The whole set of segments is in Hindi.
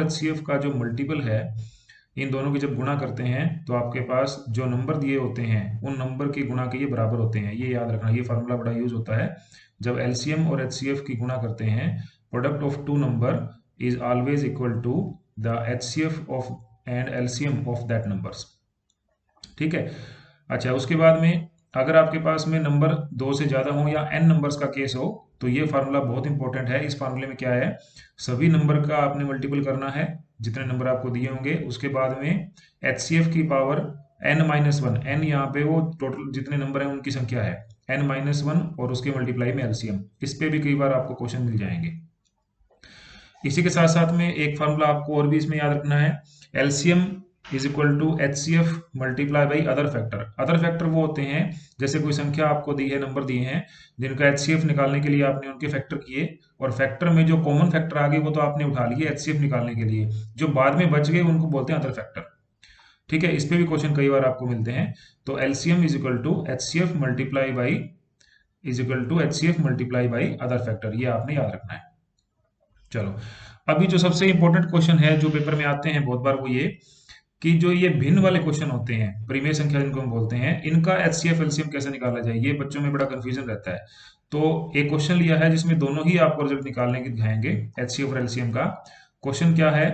HCF का जो मल्टीपल है, इन दोनों की जब गुणा करते हैं तो आपके पास जो नंबर दिए होते हैं उन नंबर के गुणा के ये बराबर होते हैं। ये याद रखना, ये फार्मूला बड़ा यूज होता है। जब LCM और HCF की गुणा करते हैं, product of two number is always equal to the HCF of and LCM of that numbers. ठीक है। अच्छा, उसके बाद में अगर आपके पास में नंबर दो से ज्यादा हो या n नंबर्स का केस हो, तो ये फार्मूला बहुत इंपॉर्टेंट है। इस फार्मूले में क्या है, सभी नंबर का आपने मल्टीपल करना है जितने नंबर आपको दिए होंगे। उसके बाद में HCF की पावर n-1, n यहाँ पे वो टोटल जितने नंबर हैं उनकी संख्या है, n-1 और उसके मल्टीप्लाई में LCM। इस पे भी कई बार आपको क्वेश्चन मिल जाएंगे। इसी के साथ साथ में एक फार्मूला आपको और भी इसमें याद रखना है, LCM is equal to HCF multiply by other factor. Other factor वो होते हैं, जैसे कोई संख्या आपको दी है, नंबर दिए हैं, जिनका HCF निकालने के लिए आपने उनके फैक्टर किए, और फैक्टर में जो कॉमन फैक्टर आ गए वो तो आपने उठा लिए HCF निकालने के लिए, जो बाद में बच गए उनको बोलते हैं अदर फैक्टर। ठीक है, इस पे भी क्वेश्चन कई बार आपको मिलते हैं। तो LCM is equal to HCF multiply by other factor, ये आपने याद रखना है। चलो, अभी जो सबसे इंपॉर्टेंट क्वेश्चन है जो पेपर में आते हैं बहुत बार, वो ये कि जो ये भिन्न वाले क्वेश्चन होते हैं, परिमेय संख्या जिनको हम बोलते हैं, इनका HCF LCM कैसे निकाला जाए, ये बच्चों में बड़ा कंफ्यूजन रहता है। तो एक क्वेश्चन लिया है जिसमें दोनों ही आपको रिजल्ट निकालने के दिखाएंगे, HCF और LCM का। क्वेश्चन क्या है,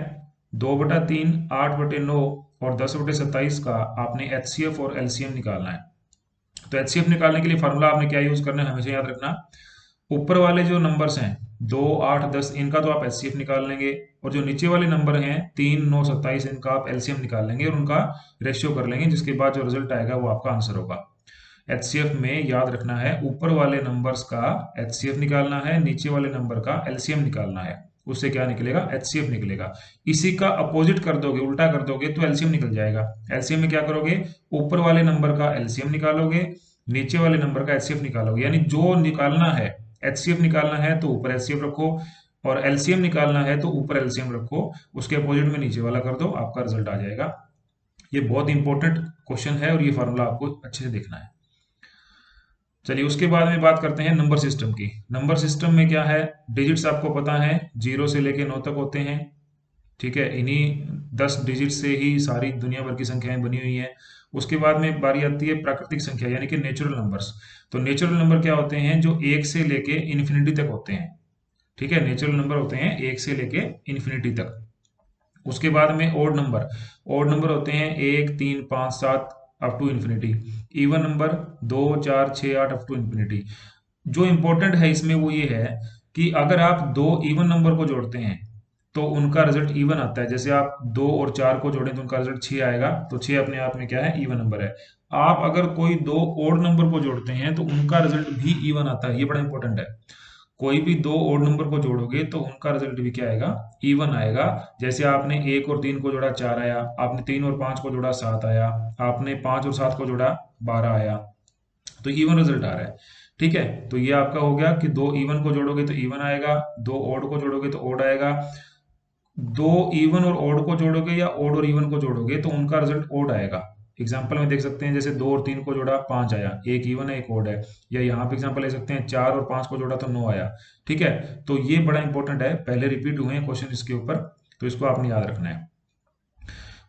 2/3, 8/9 और 10/27 का आपने HCF और LCM निकालना है। तो HCF निकालने के लिए फार्मूला आपने क्या यूज करना है, हमेशा याद रखना, ऊपर वाले जो नंबर्स हैं 2, 8, 10, इनका तो आप HCF निकाल लेंगे, और जो नीचे वाले नंबर हैं 3, 9, 27, इनका आप LCM निकाल लेंगे और उनका रेशियो कर लेंगे, जिसके बाद जो रिजल्ट आएगा वो आपका आंसर होगा। HCF में याद रखना है, ऊपर वाले नंबर्स का HCF निकालना है, नीचे वाले नंबर का LCM निकालना है, उससे क्या निकलेगा, HCF निकलेगा। इसी का अपोजिट कर दोगे, उल्टा कर दोगे तो LCM निकल जाएगा। LCM में क्या करोगे, ऊपर वाले नंबर का LCM निकालोगे, नीचे वाले नंबर का HCF निकालोगे, यानी जो निकालना है, HCF निकालना है तो ऊपर HCF रखो, और LCM निकालना है तो ऊपर LCM रखो, उसके अपोजिट में नीचे वाला कर दो, आपका रिजल्ट आ जाएगा। ये बहुत इंपॉर्टेंट क्वेश्चन है और ये फार्मूला आपको अच्छे से देखना है। चलिए, उसके बाद में बात करते हैं नंबर सिस्टम की। नंबर सिस्टम में क्या है, डिजिट्स आपको पता है 0 से लेके 9 तक होते हैं। ठीक है, इन्हीं 10 डिजिट से ही सारी दुनिया भर की संख्याएं बनी हुई हैं। उसके बाद में बारी आती है प्राकृतिक संख्या यानी कि नेचुरल नंबर्स। तो नेचुरल नंबर क्या होते हैं, जो 1 से लेके इन्फिनिटी तक होते हैं। ठीक है, नेचुरल नंबर होते हैं 1 से लेके इन्फिनिटी तक। उसके बाद में ओड नंबर होते हैं 1, 3, 5, 7 up to infinity. Even number 2, 4, 6, 8 up to infinity. जो इंपॉर्टेंट है इसमें वो ये है कि अगर आप दो इवन नंबर को जोड़ते हैं तो उनका रिजल्ट इवन आता है। जैसे आप 2 और 4 को जोड़ें तो उनका रिजल्ट 6 आएगा, तो 6 अपने आप में क्या है, इवन नंबर है। आप अगर कोई दो ओड नंबर को जोड़ते हैं तो उनका रिजल्ट भी इवन आता है, ये बड़ा इंपॉर्टेंट है। कोई भी दो ओड नंबर को जोड़ोगे तो उनका रिजल्ट भी क्या आएगा, इवन आएगा। जैसे आपने 1 और 3 को जोड़ा 4 आया, आपने 3 और 5 को जोड़ा 7 आया, आपने 5 और 7 को जोड़ा 12 आया, तो इवन रिजल्ट आ रहा है। ठीक है, तो ये आपका हो गया कि दो इवन को जोड़ोगे तो इवन आएगा, दो ओड को जोड़ोगे तो ओड आएगा। दो इवन और ओड को जोड़ोगे या ओड और इवन को जोड़ोगे तो उनका रिजल्ट ओड आएगा। एग्जाम्पल में देख सकते हैं, जैसे 2 और 3 को जोड़ा 5 आया, एक इवन है एक ओड है। या यहाँ पे एग्जाम्पल ले सकते हैं, 4 और 5 को जोड़ा तो 9 आया। ठीक है, तो ये बड़ा इंपॉर्टेंट है, पहले रिपीट हुए हैं क्वेश्चन इसके ऊपर, तो इसको आपने याद रखना है।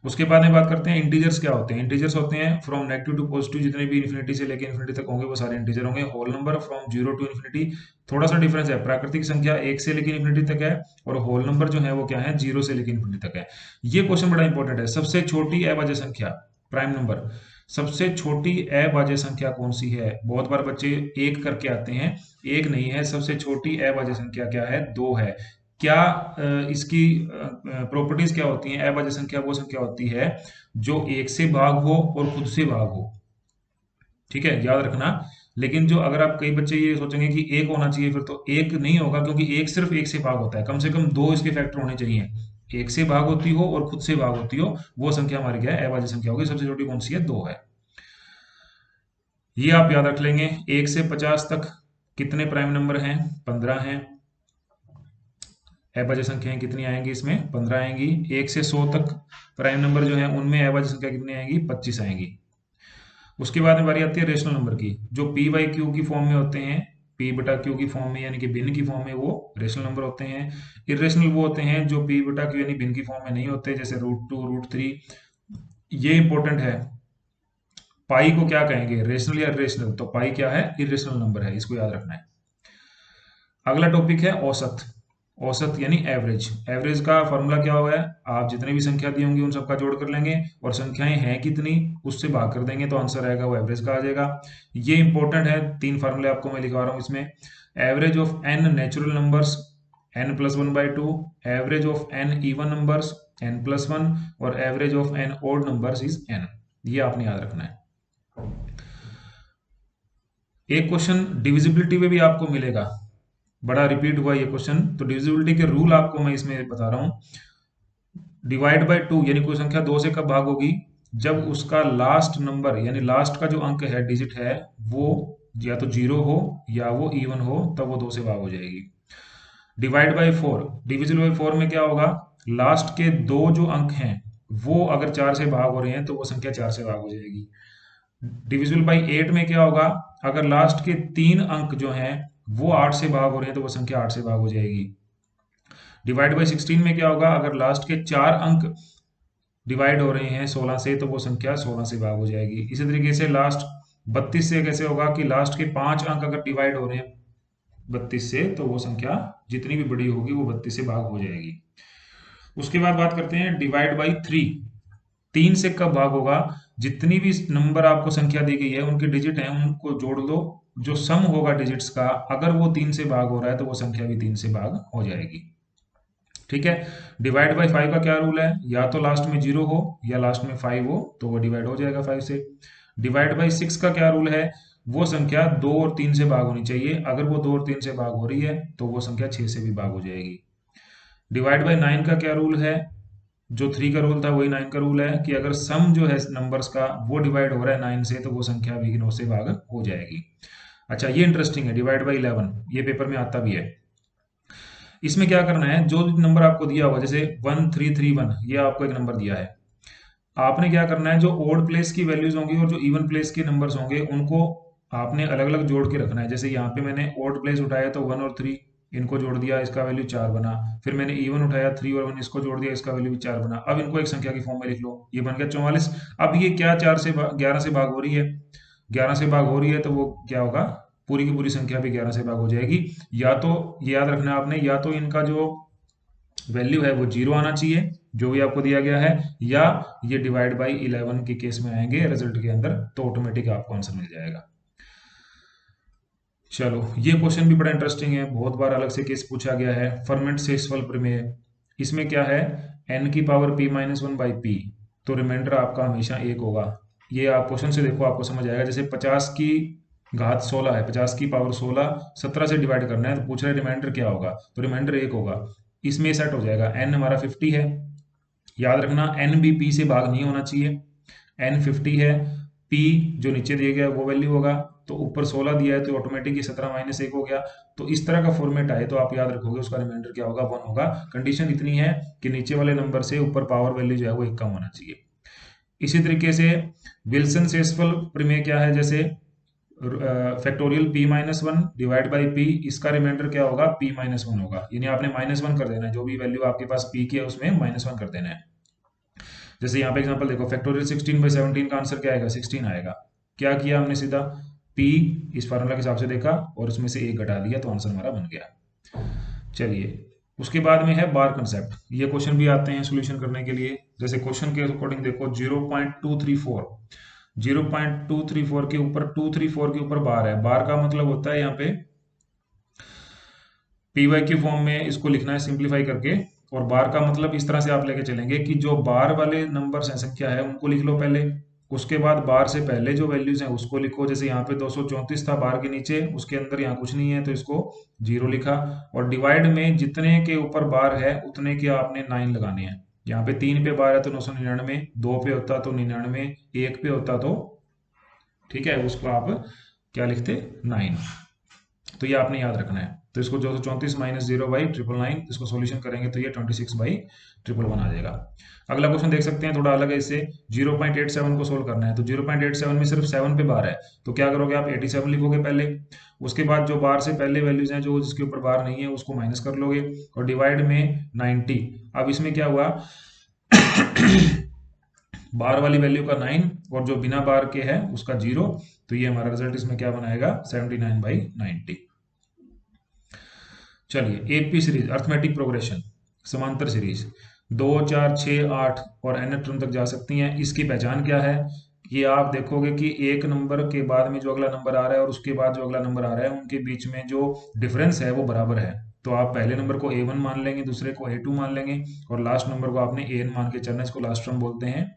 उसके बाद में बात करते हैं इंटीजर्स क्या होते हैं। इंटीजर्स होते हैं फ्रॉम नेगेटिव टू पॉजिटिव, जितने भी इन्फिनिटी से लेकर इन्फिनिटी तक होंगे वो सारे इंटीजर होंगे। Whole number from 0 to infinity, थोड़ा सा डिफरेंस है, प्राकृतिक संख्या 1 से लेकर इन्फिनिटी तक है, और होल नंबर जो है वो क्या है, 0 से लेकर इन्फिनिटी तक है। ये क्वेश्चन बड़ा इंपॉर्टेंट है। सबसे छोटी अभाज्य संख्या, प्राइम नंबर, सबसे छोटी अभाज्य संख्या कौन सी है। बहुत बार बच्चे एक करके आते हैं, एक नहीं है, सबसे छोटी अभाज्य संख्या क्या है, 2 है। क्या इसकी प्रॉपर्टीज क्या होती हैं, अभाज्य संख्या वो संख्या होती है जो एक से भाग हो और खुद से भाग हो। ठीक है, याद रखना। लेकिन जो अगर आप, कई बच्चे ये सोचेंगे कि एक होना चाहिए, फिर तो एक नहीं होगा, क्योंकि एक सिर्फ एक से भाग होता है, कम से कम दो इसके फैक्टर होने चाहिए, एक से भाग होती हो और खुद से भाग होती हो, वो संख्या हमारी क्या है, अभाज्य संख्या होगी। सबसे छोटी कौन सी है, 2 है। ये आप याद रख लेंगे। 1 से 50 तक कितने प्राइम नंबर हैं, 15 हैं। अभाज्य संख्याएं कितनी आएंगी इसमें, 15 आएंगी। 1 से 100 तक प्राइम नंबर जो है उनमें अभाज्य संख्या कितनी आएंगी, 25 आएंगी। उसके बाद में बारी आती है रेशनल नंबर की, जो पी बाई क्यू की फॉर्म में होते हैं। पी बटा क्यू की फॉर्म में यानी कि भिन्न की फॉर्म में वो रेशनल नंबर होते हैं। इरेशनल वो होते हैं जो पी बटा क्यू यानी भिन्न की फॉर्म में नहीं होते, जैसे √2 √3। ये इंपॉर्टेंट है। पाई को क्या कहेंगे, रेशनल या इरेशनल? तो पाई क्या है, इरेशनल नंबर है, इसको याद रखना है। अगला टॉपिक है औसत। औसत यानी एवरेज। एवरेज का फॉर्मूला क्या हुआ है, आप जितने भी संख्या दी होंगी उन सबका जोड़ कर लेंगे और संख्याएं हैं कितनी उससे भाग कर देंगे तो आंसर आएगा वो एवरेज का आ जाएगा। ये इंपॉर्टेंट है, 3 फार्मूले आपको मैं लिखवा रहा हूँ इसमें। Average of n natural numbers n+1/2, average of n even numbers n+1 और average of n odd numbers is n। ये आपने याद रखना है। एक क्वेश्चन डिविजिबिलिटी में भी आपको मिलेगा, बड़ा रिपीट हुआ ये क्वेश्चन, तो डिविजिबिलिटी के रूल आपको मैं इसमें बता रहा हूं। डिवाइड बाय 2 यानी कोई संख्या 2 से कब भाग होगी, जब उसका लास्ट नंबर यानी लास्ट का जो अंक है, डिजिट है, वो या तो 0 हो या वो इवन हो, तब वो 2 से भाग हो जाएगी। डिवाइड बाय 4, डिविजिबल बाय 4 में क्या होगा, लास्ट के 2 जो अंक हैं वो अगर 4 से भाग हो रहे हैं तो वो संख्या 4 से भाग हो जाएगी। डिविजिबल बाई 8 में क्या होगा, अगर लास्ट के 3 अंक जो हैं वो 8 से भाग हो रहे हैं तो वो संख्या 8 से भाग हो जाएगी। डिवाइड बाई 16 में क्या होगा, अगर लास्ट के 4 अंक डिवाइड हो रहे हैं 16 से तो वो संख्या 16 से भाग हो जाएगी। इसी तरीके से लास्ट 32 से कैसे होगा कि लास्ट के 5 अंक अगर डिवाइड हो रहे हैं 32 से तो वो संख्या जितनी भी बड़ी होगी वो 32 से भाग हो जाएगी। उसके बाद बात करते हैं डिवाइड बाई 3। 3 से कब भाग होगा, जितनी भी नंबर आपको संख्या दी गई है उनके डिजिट हैं उनको जोड़ दो, जो सम होगा डिजिट्स का अगर वो 3 से भाग हो रहा है तो वो संख्या भी 3 से भाग हो जाएगी। ठीक है। डिवाइड बाई 5 का क्या रूल है, या तो लास्ट में 0 हो या लास्ट में 5 हो तो वो डिवाइड हो जाएगा 5 से। डिवाइड बाई 6 का क्या रूल है, वो संख्या 2 और 3 से भाग होनी चाहिए, अगर वो 2 और 3 से भाग हो रही है तो वो संख्या 6 से भी भाग हो जाएगी। डिवाइड बाई 9 का क्या रूल है, जो 3 का रूल था वही 9 का रूल है कि अगर सम जो है नंबर्स का वो डिवाइड हो रहा है 9 से तो वो संख्या भी 9 से भाग हो जाएगी। अच्छा, ये इंटरेस्टिंग है, डिवाइड बाई 11, ये पेपर में आता भी है। इसमें क्या करना है, जो नंबर आपको दिया होगा जैसे 1331, ये आपको एक नंबर दिया है, आपने क्या करना है, जो ओड प्लेस की वैल्यूज होंगी और जो इवन प्लेस के नंबर्स होंगे उनको आपने अलग अलग जोड़ के रखना है। जैसे यहाँ पे मैंने ओड प्लेस उठाया तो 1 और 3 इनको जोड़ दिया, इसका वैल्यू 4 बना। फिर मैंने इवन उठाया 3 और 1 इसको जोड़ दिया, इसका वैल्यू भी 4 बना। अब इनको एक संख्या की फॉर्म में लिख लो, ये बन गया 44। अब ये क्या 11 से भाग हो रही है, 11 से भाग हो रही है तो वो क्या होगा, पूरी की पूरी संख्या भी 11 से भाग हो जाएगी। या तो ये याद रखना आपने, या तो इनका जो वैल्यू है वो 0 आना चाहिए जो भी आपको दिया गया है, या ये डिवाइड बाई 11 के केस में आएंगे रिजल्ट के अंदर, तो ऑटोमेटिक आपको आंसर मिल जाएगा। चलो, ये क्वेश्चन भी बड़ा इंटरेस्टिंग है, बहुत बार अलग से केस पूछा गया है। फर्मेंट सेक्सुअल प्रमेय, इसमें क्या है, n की पावर p-1/p, तो रिमाइंडर आपका हमेशा 1 होगा। ये आप क्वेश्चन से देखो आपको समझ आएगा। जैसे 50 की घात 16 है, 50 की पावर 16, 17 से डिवाइड करना है तो पूछ रहे रिमाइंडर क्या होगा, तो रिमाइंडर 1 होगा। इसमें सेट हो जाएगा, n हमारा 50 है, याद रखना n भी p से भाग नहीं होना चाहिए, n 50 है, p जो नीचे दिया गया वो वैल्यू होगा, तो ऊपर 16 दिया है तो ऑटोमेटिक 17 - 1 हो गया। तो इस तरह का फॉर्मेट आए तो आप याद रखोगे उसका रिमाइंडर क्या होगा, 1 होगा। कंडीशन इतनी है कि नीचे वाले नंबर से ऊपर पावर वैल्यू जो है वो 1 कम होना चाहिए। इसी तरीके से विल्सन सेक्सुअल प्रमेय क्या है, जैसे factorial p-1 divide by p, इसका रिमाइंडर क्या होगा, p-1 होगा, यानी आपने -1 कर देना है, जो भी वैल्यू आपके पास p की है उसमें -1 कर देना है। जैसे यहाँ पे एग्जांपल देखो, फैक्टोरियल 16/17 का आंसर क्या आएगा, 16 आएगा। क्या किया हमने, सीधा p इस फार्मूला के हिसाब से देखा और उसमें से 1 घटा दिया तो आंसर हमारा बन गया। चलिए, उसके बाद में है बार कंसेप्ट। ये क्वेश्चन भी आते हैं सोल्यूशन करने के लिए। जैसे क्वेश्चन के अकॉर्डिंग देखो, 0.234 के ऊपर 234 के ऊपर बार है। बार का मतलब होता है यहाँ पे पी वाई की फॉर्म में इसको लिखना है सिंप्लीफाई करके, और बार का मतलब इस तरह से आप लेके चलेंगे कि जो बार वाले नंबर्स हैं, संख्या है, उनको लिख लो पहले, उसके बाद बार से पहले जो वैल्यूज हैं उसको लिखो। जैसे यहाँ पे 234 था बार के नीचे, उसके अंदर यहाँ कुछ नहीं है तो इसको 0 लिखा, और डिवाइड में जितने के ऊपर बार है उतने के आपने 9 लगाने हैं। यहाँ पे 3 पे बार है तो 999, 2 पे होता तो 99, 1 पे होता तो, ठीक है, उसको आप क्या लिखते, 9। तो ये आपने याद रखना है। तो इसको 234 - 0/999, इसको सॉल्यूशन करेंगे तो ये 26/999 111 आ जाएगा। अगला क्वेश्चन देख सकते हैं, थोड़ा अलग है इससे। 0.87 को सोल्व करना है, तो 0.87 में सिर्फ 7 पे बार है, तो क्या करोगे आप 87 लिखोगे पहले, उसके बाद जो बार से पहले वैल्यूज हैं जो जिसके ऊपर बार नहीं है उसको माइनस कर लोगे, और डिवाइड में 90। अब इसमें क्या हुआ बार वाली वैल्यू का 9 और जो बिना बार के है उसका 0, तो ये हमारा रिजल्ट इसमें क्या बनाएगा 79/90। चलिए एपी सीरीज अर्थमेटिक प्रोग्रेशन समांतर सीरीज 2 4 6 8 और nth टर्म तक जा सकती हैं। इसकी पहचान क्या है कि आप देखोगे कि एक नंबर के बाद में जो अगला नंबर आ रहा है और उसके बाद जो अगला नंबर आ रहा है उनके बीच में जो डिफरेंस है वो बराबर है, तो आप पहले नंबर को A1 मान लेंगे, दूसरे को A2 मान लेंगे, और लास्ट नंबर को आपने AN मान के चलना, इसको लास्ट टर्म बोलते हैं।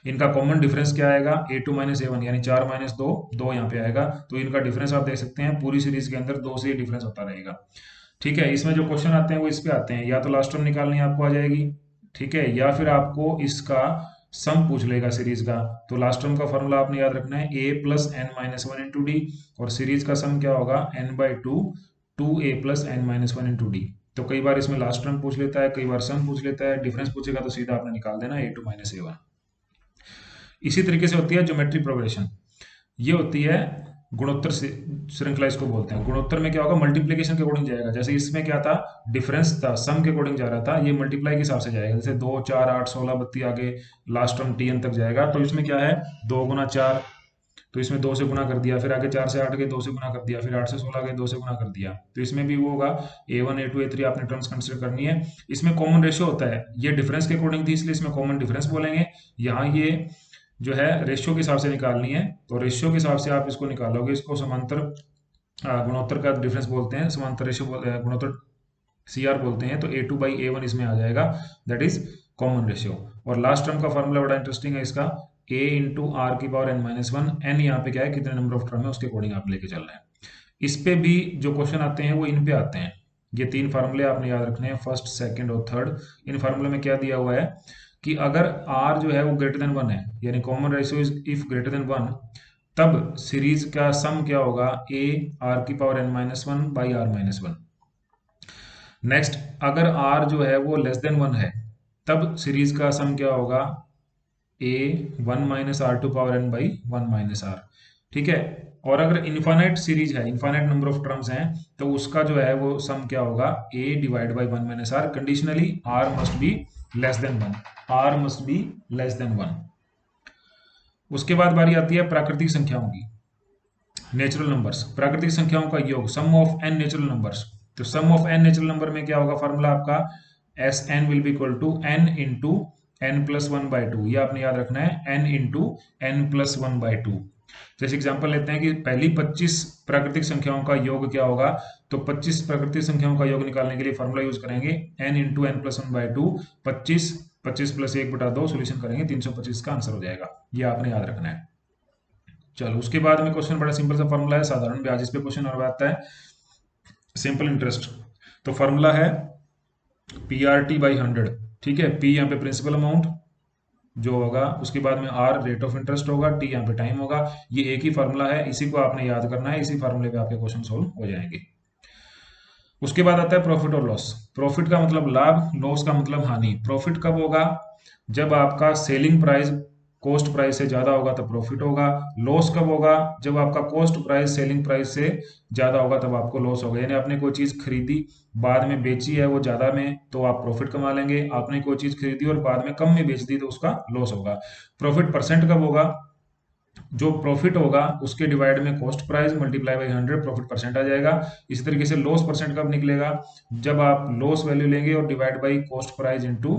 इनका कॉमन डिफरेंस क्या आएगा A2 माइनस A1, यानी 4 माइनस 2, 2 यहाँ पे आएगा, तो इनका डिफरेंस आप देख सकते हैं पूरी सीरीज के अंदर 2 से ही डिफरेंस होता रहेगा। ठीक है, इसमें जो क्वेश्चन आते हैं वो इस पे आते हैं, या तो लास्ट टर्म निकालनी आपको आ जाएगी, ठीक है, या फिर आपको इसका सम पूछ लेगा सीरीज का। तो लास्ट टर्म का फॉर्मूला आपने याद रखना है a plus N minus one into D, और सीरीज का सम क्या होगा n/2 2a plus N minus one into D. तो कई बार इसमें लास्ट टर्म पूछ लेता है, कई बार सम पूछ लेता है, डिफरेंस पूछेगा तो सीधा आपने निकाल देना a2 माइनस a1। इसी तरीके से होती है ज्योमेट्रिक प्रोग्रेशन, ये होती है गुणोत्तर श्रृंखला इसको बोलते हैं। गुणोत्तर में क्या होगा मल्टीप्लीकेशन के अकॉर्डिंग जाएगा, जैसे इसमें क्या था डिफरेंस था सम के अकॉर्डिंग जा रहा था, ये मल्टीप्लाई के हिसाब से जाएगा, जैसे 2 4 8 16 32 आगे लास्ट टर्म tn तक जाएगा, तो इसमें क्या है 2 गुना 4, तो इसमें 2 से गुना कर दिया, फिर आगे 4 से 8 के 2 से गुना कर दिया, फिर 8 से 16 के 2 से गुना कर दिया, तो इसमें भी वो होगा a1 a2 a3 आपने टर्म्स कंसिडर करनी है। इसमें कॉमन रेशियो होता है, ये डिफरेंस के अकॉर्डिंग थी इसलिए इसमें कॉमन डिफरेंस बोलेंगे। यहाँ ये जो है रेशियो के हिसाब से निकालनी है, तो रेशियो के हिसाब से आप इसको निकालोगे, इसको समांतर गुणोत्तर का डिफरेंस बोलते हैं, समांतर रेशियो गुणोत्तर CR बोलते हैं, तो a2/a1 इसमें आ जाएगा, दैट इज कॉमन रेशियो। और लास्ट टर्म का फॉर्मूला बड़ा इंटरेस्टिंग है इसका, a इंटू आर की पावर n-1, n यहाँ पे क्या है कितने नंबर ऑफ टर्म है उसके अकॉर्डिंग आप लेके चल रहे हैं। इस पे भी जो क्वेश्चन आते हैं वो इन पे आते हैं, ये 3 फार्मूले आपने याद रखने हैं, फर्स्ट सेकंड और थर्ड। इन फार्मूले में क्या दिया हुआ है कि अगर r जो है वो ग्रेटर देन 1 है, यानी common ratio is if greater than 1, तब सीरीज का सम क्या होगा a r की पावर n-1/r-1। नेक्स्ट अगर r जो है वो लेस देन 1 है, तब सीरीज का सम क्या होगा a 1 minus R to power n/1 minus R. ठीक है, और अगर इन्फानाइट सीरीज है, इन्फानाइट नंबर ऑफ टर्म्स हैं, तो उसका जो है वो सम क्या होगा a divide by 1 minus R, conditionally r must be less than 1, r must be less than 1। उसके बाद बारी आती है प्राकृतिक संख्याओं की, नेचुरल नंबर्स, प्राकृतिक संख्याओं का योग, sum of n natural numbers. तो sum of n natural number में क्या होगा फॉर्मूला आपका Sn will be equal to n into n plus 1/2, ये आपने याद रखना है n इंटू n प्लस 1/2। जैसे एग्जांपल लेते हैं कि पहली 25 प्राकृतिक संख्याओं का योग क्या होगा, तो 25 प्राकृतिक संख्याओं का योग निकालने के लिए फॉर्मूला यूज करेंगे n into n plus 1/2, 25 25 plus 1/2 solution करेंगे 325 का आंसर हो जाएगा, ये आपने याद रखना है। चलो उसके बाद में क्वेश्चन बड़ा सिंपल सा फॉर्मूला है, साधारण ब्याज, इस पे क्वेश्चन और आता है सिंपल इंटरेस्ट। तो फॉर्मूला है PRT/100, ठीक है, P यहाँ पे प्रिंसिपल अमाउंट जो होगा, उसके बाद में R रेट ऑफ इंटरेस्ट होगा, T यहाँ पे टाइम होगा, ये एक ही फार्मूला है, इसी को आपने याद करना है, इसी फार्मूले पे आपके क्वेश्चन सोल्व हो जाएंगे। उसके बाद आता है प्रॉफिट और लॉस। प्रॉफिट का मतलब लाभ, लॉस का मतलब हानि। प्रॉफिट कब होगा, जब आपका सेलिंग प्राइस कॉस्ट प्राइस से ज्यादा होगा तब प्रॉफिट होगा। लॉस कब होगा, जब आपका कॉस्ट प्राइस सेलिंग प्राइस से ज्यादा होगा तब आपको लॉस होगा, यानी आपने कोई चीज खरीदी बाद में बेची है वो ज्यादा में, तो आप प्रॉफिट कमा लेंगे, आपने कोई चीज खरीदी और बाद में कम में बेच दी तो उसका लॉस होगा। प्रॉफिट परसेंट कब होगा, जो प्रॉफिट होगा उसके डिवाइड में cost price multiply by 100, profit percent आ जाएगा। इसी तरीके से लॉस परसेंट कब निकलेगा, जब आप लॉस वैल्यू लेंगे और divide by cost price into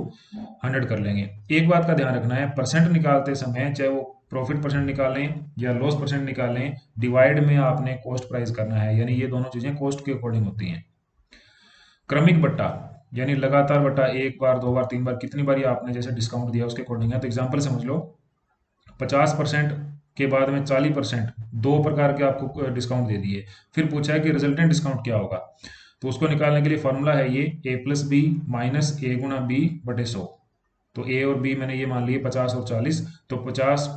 100 कर लेंगे। एक बात का ध्यान रखना है, परसेंट निकालते समय चाहे वो प्रॉफिट परसेंट निकालें या लॉस परसेंट निकालें, डिवाइड में आपने कॉस्ट प्राइस करना है, यानी ये दोनों चीजें कॉस्ट के अकॉर्डिंग होती हैं। क्रमिक बट्टा यानी लगातार बट्टा, एक बार 2 बार 3 बार, कितनी बार आपने जैसे डिस्काउंट दिया उसके अकॉर्डिंग है। तो एग्जाम्पल समझ लो 50% के बाद में 40%, 2 प्रकार के आपको डिस्काउंट दे दिए, फिर पूछा है कि रिजल्टेंट डिस्काउंट क्या होगा, तो उसको निकालने के लिए फॉर्मूला है ये a plus b minus a गुणा बी बटे 100। तो a और b मैंने ये मान लिए 50 और 40, तो 50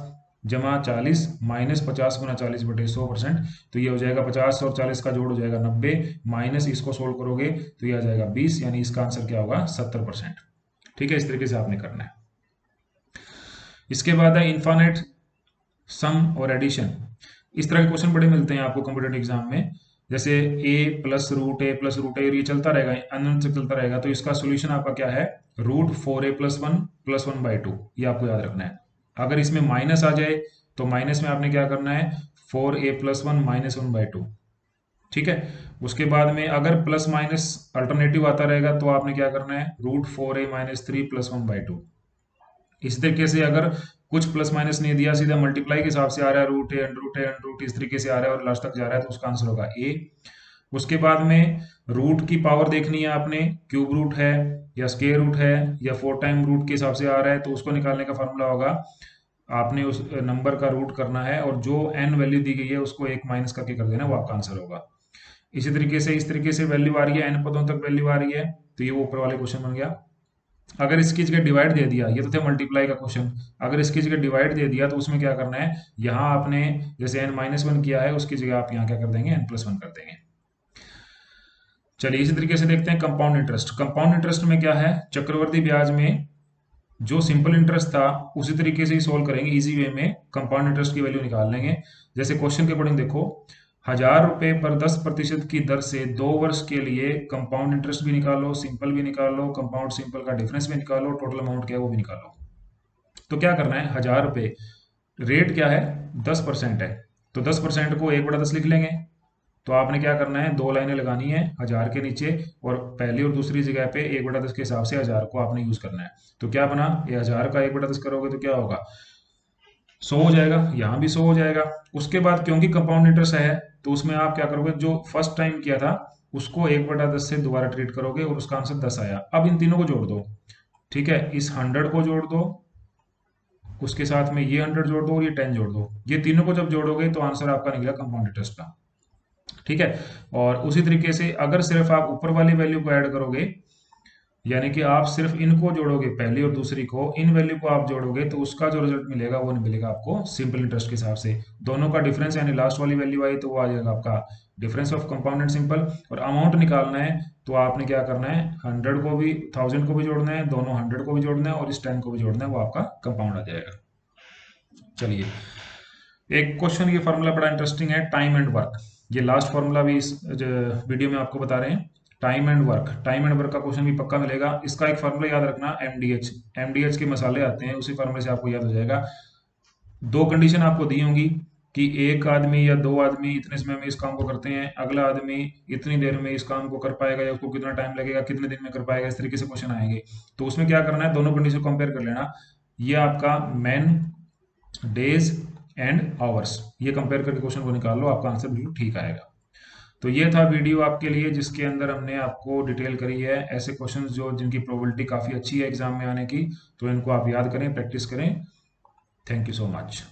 जमा 40 माइनस 50 गुना 40 बटे 100%, तो ये हो जाएगा 50 और 40 का जोड़ हो जाएगा 90, माइनस इसको सोल्व करोगे तो ये आ जाएगा 20, यानी इसका आंसर क्या होगा 70%। ठीक है, इस तरीके से आपने करना है। इसके बाद है इन्फानेट सम और एडिशन। इस तरह के क्वेश्चन बड़े मिलते हैं आपको कंप्यूटर एग्जाम में, जैसे a+√a+√a ये चलता रहेगा, अनंत तक चलता रहेगा। तो इसका सोल्यूशन आपका क्या है, √4a+1+1/2, ये आपको याद रखना है। अगर इसमें माइनस आ जाए तो माइनस में आपने क्या करना है, 4a+1 -1/2। ठीक है, उसके बाद में अगर प्लस माइनस अल्टरनेटिव आता रहेगा तो आपने क्या करना है, √4a-3+1/2। इस तरीके से अगर कुछ प्लस माइनस नहीं दिया, सीधा मल्टीप्लाई के हिसाब से आ रहा है, √a, इस तरीके से आ रहा है और लास्ट तक जा रहा है, तो उसका आंसर होगा ए। उसके बाद में रूट की पावर देखनी है आपने, क्यूब रूट है या स्क्वायर रूट है या 4 टाइम रूट के हिसाब से आ रहा है, तो उसको निकालने का फॉर्मूला होगा, आपने उस नंबर का रूट करना है और जो एन वैल्यू दी गई है उसको एक माइनस करके कर देना, वो आपका आंसर होगा। इसी तरीके से इस तरीके से वैल्यू आ रही है, एन पदों तक वैल्यू आ रही है, तो ये वो ऊपर वाले क्वेश्चन बन गया। अगर इसकी जगह डिवाइड दे दिया, ये तो थे मल्टीप्लाई का क्वेश्चन, अगर इसकी जगह डिवाइड दे दिया तो उसमें क्या करना है, यहाँ आपने जैसे n-1 किया है उसकी जगह आप यहाँ क्या कर देंगे, n+1 कर देंगे। चलिए इसी तरीके से देखते हैं कंपाउंड इंटरेस्ट। कंपाउंड इंटरेस्ट में क्या है, चक्रवर्ती ब्याज में जो सिंपल इंटरेस्ट था उसी तरीके से ही सोल्व करेंगे, इजी वे में कंपाउंड इंटरेस्ट की वैल्यू निकाल लेंगे। जैसे क्वेश्चन के अकॉर्डिंग देखो, 1,000 रुपए पर 10% की दर से 2 वर्ष के लिए कंपाउंड इंटरेस्ट भी निकालो, सिंपल भी निकालो, कंपाउंड सिंपल का डिफरेंस भी निकालो, टोटल अमाउंट क्या है वो भी निकालो। तो क्या करना है, 1,000 रुपए रेट क्या है, 10% है, तो 10% को 1/10 लिख लेंगे। तो आपने क्या करना है, 2 लाइनें लगानी है 1,000 के नीचे और पहली और दूसरी जगह पे 1/10 के हिसाब से 1,000 को आपने यूज करना है। तो क्या बना, ये 1,000 का 1/10 करोगे तो क्या होगा, 100 हो जाएगा, यहाँ भी 100 हो जाएगा। उसके बाद क्योंकि कंपाउंड इंटरेस्ट है तो उसमें आप क्या करोगे, जो फर्स्ट टाइम किया था उसको 1/10 से दोबारा ट्रीट करोगे और उसका आंसर 10 आया। अब इन तीनों को जोड़ दो, ठीक है, इस 100 को जोड़ दो, उसके साथ में ये 100 जोड़ दो और ये 10 जोड़ दो, ये तीनों को जब जोड़ोगे तो आंसर आपका निकला कंपाउंड इंटरेस्ट का। ठीक है, और उसी तरीके से अगर सिर्फ आप ऊपर वाली वैल्यू को ऐड करोगे, यानी कि आप सिर्फ इनको जोड़ोगे, पहली और दूसरी को, इन वैल्यू को आप जोड़ोगे, तो उसका जो रिजल्ट मिलेगा वो नहीं मिलेगा आपको सिंपल इंटरेस्ट के हिसाब से। दोनों का डिफरेंस यानी लास्ट वाली वैल्यू आई तो वो आ जाएगा आपका difference of compound and simple. और अमाउंट निकालना है तो आपने क्या करना है, 100 को भी 1000 को भी जोड़ना है, दोनों 100 को भी जोड़ना है और इस 10 को भी जोड़ना है, वो आपका कंपाउंड आ जाएगा। चलिए एक क्वेश्चन, ये फार्मूला बड़ा इंटरेस्टिंग है, टाइम एंड वर्क। ये लास्ट फार्मूला भी इस वीडियो में आपको बता रहे हैं, time and work. Time and work का क्वेश्चन भी पक्का मिलेगा। इसका एक फार्मूला याद रखना, एमडीएच। एमडीएच के मसाले आते हैं, उसी फार्मूले से आपको याद हो जाएगा। 2 कंडीशन आपको दी होंगी कि एक आदमी या 2 आदमी इतने समय में इस काम को करते हैं, अगला आदमी इतनी देर में इस काम को कर पाएगा या उसको कितना टाइम लगेगा, कितने दिन में कर पाएगा, इस तरीके से क्वेश्चन आएंगे। तो उसमें क्या करना है, दोनों कंडीशन कंपेयर कर लेना। ये आपका मैन, डेज एंड आवर्स, ये कंपेयर करके क्वेश्चन को निकाल लो, आपका आंसर बिल्कुल ठीक आएगा। तो ये था वीडियो आपके लिए जिसके अंदर हमने आपको डिटेल करी है ऐसे क्वेश्चंस जो जिनकी प्रोबेबिलिटी काफ़ी अच्छी है एग्जाम में आने की। तो इनको आप याद करें, प्रैक्टिस करें। Thank you so much.